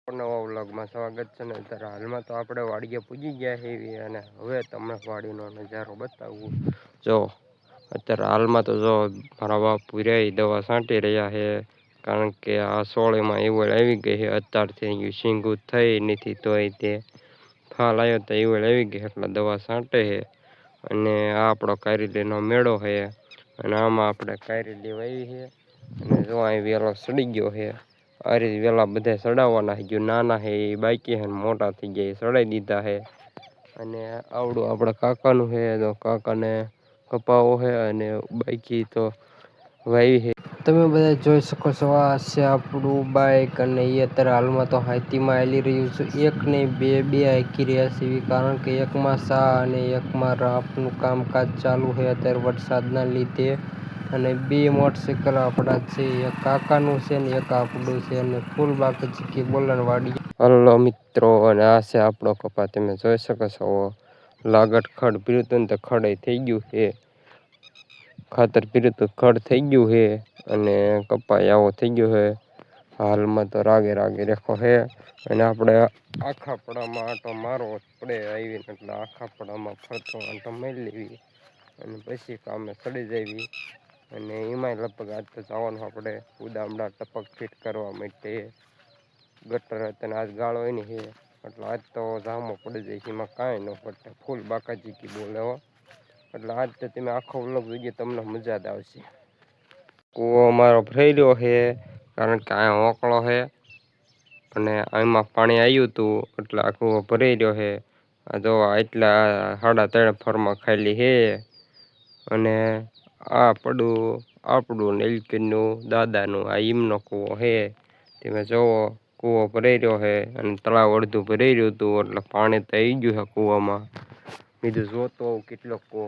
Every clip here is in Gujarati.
નવા વ્લોગમાં સ્વાગત છે ને અત્યારે હાલમાં તો આપણે વાડીએ પૂજી ગયા છે અને હવે તમને વાડીનો નજારો બતાવું જો અત્યારે હાલમાં તો જો મારા બાપુ રહ્યા દવા છાંટી રહ્યા છે કારણ કે આ સોળીમાં ઈવળ આવી ગઈ છે અત્યારથી શીંગું થઈ નથી તોય તે ફાલ આવ્યો તો ઈવળ આવી ગઈ એટલે દવા છાંટે છે અને આ આપણો કારેલીનો મેળો છે અને આમાં આપણે કારેલી વાવી છે અને જો અહીં વેલો સડી ગયો છે આ રીતે વેલા બધા સડાવવાના જો નાના હે એ બાકી હે મોટા થઈ ગયા સડાઈ દીધા હે અને આવડું આપણા કાકાનું છે તો કાકાને કપાવો છે અને બાકી તો વાવી છે તમે બધા જોઈ શકો છો આ છે આપણું બાઈક અને એ અત્યારે હાલમાં તો હાથીમાં હાલી રહ્યું છે એક ને બે હાકી રહ્યા છે કારણ કે એકમાં સા અને એકમાં રાફનું કામકાજ ચાલુ છે અત્યારે વરસાદના લીધે અને બે મોટરસાઇકલ આપણા છે એક કાકાનું છે ને એક આપણું છે અને ફૂલ બાકી ચીકી બોલન વાડી હલો મિત્રો અને આ છે આપણો કપા તમે જોઈ શકો છો લાગત ખડ પીર્યું હતું ને તો ખડ થઈ ગયું છે ખાતર પીર્યું તો ખડ થઈ ગયું છે અને કપાઈ આવો થઈ ગયો છે હાલમાં તો રાગે રેખો છે અને આપણે આખા પડામાં આટો મારવો પડે આવીને એટલે આખા પડામાં ફરતો આટો મારી લેવી અને પછી કામે ચડી જવી અને એમાંય લગભગ આજ તો જવાનું આપણે ઉદામડા ટપક ફિટ કરવા માટે ગટર હતા આજ ગાળો હોય ને છે એટલે આજ તો જામો પડી જાય છે એમાં કાંઈ ન પડે ફૂલ બાકાચીકી બોલે હો એટલે આજ તો તમે આખો વ્લોગ જોઈએ તમને મજા જ આવશે કૂવો અમારો ભરાઈ રહ્યો છે કારણ કે આ ઓકળો છે અને આમાં પાણી આવ્યું હતું એટલે આ કૂવો ભરાઈ રહ્યો છે આ જો એટલા 3.5 ફરમાં ખાલી છે અને આ પડું આપણું નીલકીરનું દાદાનું આ ઈમનો કૂવો છે તમે જોવો કૂવો ભરાઈ રહ્યો છે અને તળાવ અડધું ભરાઈ રહ્યું હતું એટલે પાણી તો આવી ગયું છે કૂવામાં બીજું જોતો કેટલો કૂવો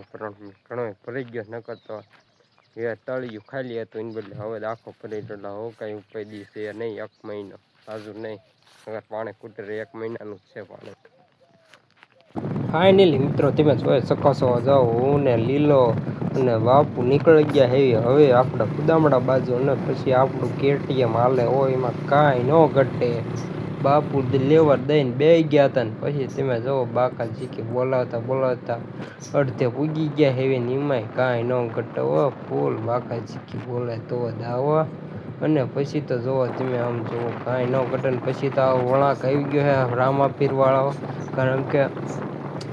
ઘણો ભરાઈ ગયો નકર તો એ તળિયું ખાલી હતું એને બદલે હવે આખો ભરાઈ ગયો હવે કાંઈ ઉપાય છે નહીં 1 મહિનો સાજુ નહીં અગર પાણી કુટરે 1 મહિનાનું છે પાણી ફાઇનલી મિત્રો તમે જોઈ શકો છો જાઓ હું ને લીલો અને બાપુ નીકળી ગયા હવે આપણે કુદામડા બાજુ અને પછી આપણું કેટીએમ હાલે હોય એમાં કાંઈ ન ઘટે બાપુ લેવર દઈને બે ગયા હતા ને પછી તમે જુઓ બાકા જીકી બોલાવતા અડધે પૂગી ગયા હેવી નીમાય કાંઈ ન ઘટે હો ફૂલ બાકા જીકી બોલે તો દાવો અને પછી તો જુઓ તમે આમ જુઓ કાંઈ ન ઘટે ને પછી તો આ વળાંક આવી ગયો છે રામાપીર વાળો કારણ કે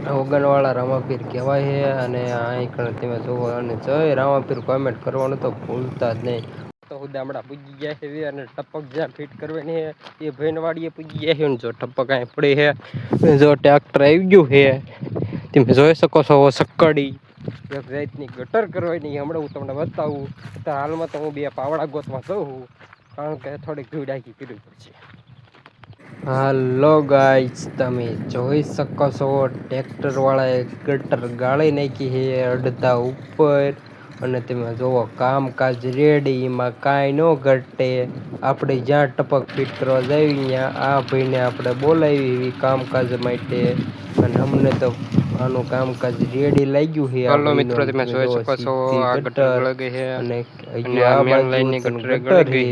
ઓગણવાળા રામાપીર કહેવાય છે અને અહીં તમે જુઓ અને જય રામાપીર કોમેન્ટ કરવાનું તો ભૂલતા જ નહીં તો ઉદામડા પૂજી ગયા છે અને ટપક જ્યાં ફિટ કરવાની છે એ ભૈનવાડીએ પૂજી ગયા છે ને જો ટપક અહીં પડી છે જો ટ્રેક્ટર આવી ગયું છે તમે જોઈ શકો છો સક્કડી એક જાતની ગટર કરવાની હમણાં હું તમને બતાવું તો હાલમાં તો હું બે પાવડા ગોતવા જઉં કારણ કે થોડીક ધૂળાકી કરવી પડશે હાલો ગાઈસ તમે જોઈ શકો છો ટ્રેક્ટર વાળાએ ગટર ગાળી નાખી છે અડધા ઉપર અને તમે જોવો કામકાજ રેડી એમાં કાંઈ ન ઘટે આપણે જ્યાં ટપક ફિટ કરવા જઈએ ત્યાં આ ભાઈને આપણે બોલાવી એવી કામકાજ માટે અને અમને તો આનું કામકાજ રેડી લાગ્યું છે હાલો મિત્રો તમે જોઈ શકો છો આ ગટર ગળી છે અને આ બાજુ ગટર છે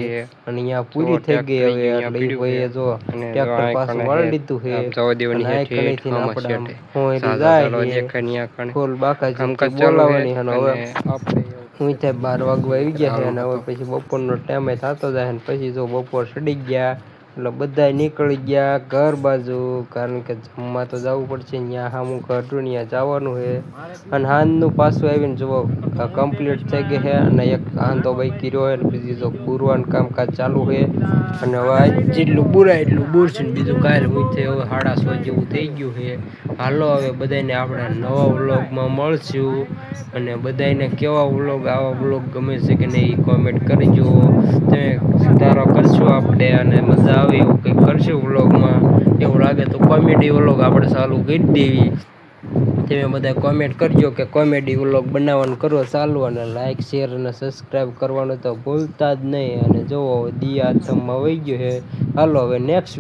અને અહીંયા પૂરી થઈ ગઈ હવે એટલે એ ભાઈએ જો ટ્રેક્ટર પાછું વાળી લીધું છે અને આ કણીથી આપણે હું જાય ફૂલ બાકાજી બોલાવવાની અને હવે હું ત્યાં 12 વાગવા આવી ગયા છે અને હવે પછી બપોરનો ટાઈમ થતો જાય ને પછી જો બપોર ચડી ગયા એટલે બધા નીકળી ગયા ઘર બાજુ કારણ કે જમવા તો જવું પડશે ત્યાં સામું ઘર ત્યાં જવાનું છે અને હાંજનું પાછું આવીને જુઓ કમ્પ્લીટ થઈ ગઈ છે અને એક હાંધો બાકી રહ્યો અને બીજી જો બુરવાનું કામકાજ ચાલુ છે અને હવે જેટલું બુરાય એટલું બુરશે ને બીજું કાંઈ હું થઈ હવે 6:30 જેવું થઈ ગયું છે હાલો હવે બધાને આપણે નવા વ્લોગમાં મળશું અને બધાને કેવા વ્લોગ આવા વ્લોગ ગમે છે કે નહીં એ કોમેન્ટ કરજો તમે સુધારો કરશું આપણે અને મજા આવે એવું કંઈક કરશું વ્લોગમાં એવું લાગે તો કોમેડી વ્લોગ આપણે ચાલુ કરી દેવી તમે બધા કોમેન્ટ કરજો કે કોમેડી વ્લોગ બનાવવાનું કરો ચાલુ અને લાઇક શેર અને સબસ્ક્રાઈબ કરવાનું તો ભૂલતા જ નહીં અને જુઓ દિયા હાથમાં વહી ગયો છે હાલો હવે નેક્સ્ટ